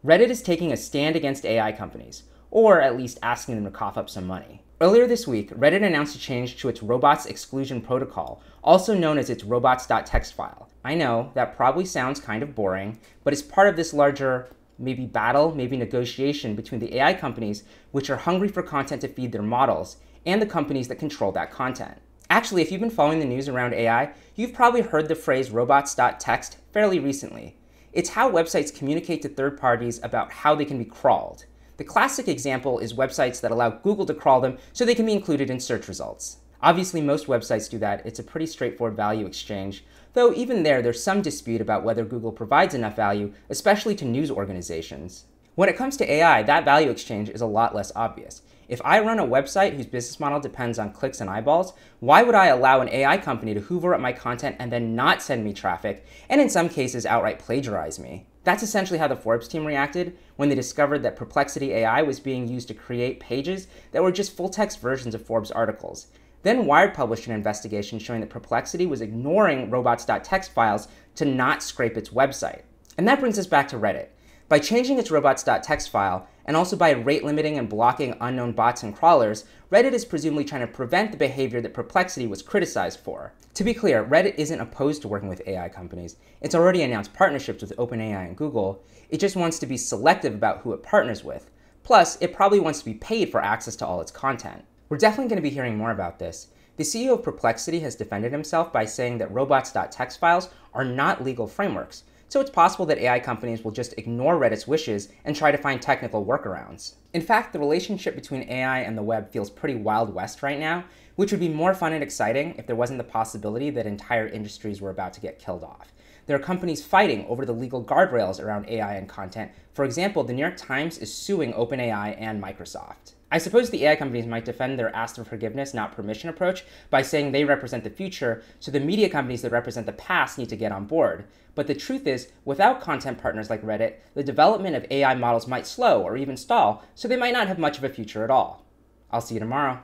Reddit is taking a stand against AI companies, or at least asking them to cough up some money. Earlier this week, Reddit announced a change to its Robots Exclusion Protocol, also known as its robots.txt file. I know, that probably sounds kind of boring, but it's part of this larger, maybe battle, maybe negotiation between the AI companies, which are hungry for content to feed their models, and the companies that control that content. Actually, if you've been following the news around AI, you've probably heard the phrase robots.txt fairly recently. It's how websites communicate to third parties about how they can be crawled. The classic example is websites that allow Google to crawl them so they can be included in search results. Obviously, most websites do that. It's a pretty straightforward value exchange, though even there's some dispute about whether Google provides enough value, especially to news organizations. When it comes to AI, that value exchange is a lot less obvious. If I run a website whose business model depends on clicks and eyeballs, why would I allow an AI company to hoover up my content and then not send me traffic, and in some cases outright plagiarize me? That's essentially how the Forbes team reacted when they discovered that Perplexity AI was being used to create pages that were just full-text versions of Forbes articles. Then Wired published an investigation showing that Perplexity was ignoring robots.txt files to not scrape its website. And that brings us back to Reddit. By changing its robots.txt file, and also by rate limiting and blocking unknown bots and crawlers, Reddit is presumably trying to prevent the behavior that Perplexity was criticized for. To be clear, Reddit isn't opposed to working with AI companies. It's already announced partnerships with OpenAI and Google. It just wants to be selective about who it partners with. Plus, it probably wants to be paid for access to all its content. We're definitely going to be hearing more about this. The CEO of Perplexity has defended himself by saying that robots.txt files are not legal frameworks, so it's possible that AI companies will just ignore Reddit's wishes and try to find technical workarounds. In fact, the relationship between AI and the web feels pretty Wild West right now, which would be more fun and exciting if there wasn't the possibility that entire industries were about to get killed off. There are companies fighting over the legal guardrails around AI and content. For example, the New York Times is suing OpenAI and Microsoft. I suppose the AI companies might defend their ask for forgiveness, not permission approach by saying they represent the future, so the media companies that represent the past need to get on board. But the truth is, without content partners like Reddit, the development of AI models might slow or even stall, so they might not have much of a future at all. I'll see you tomorrow.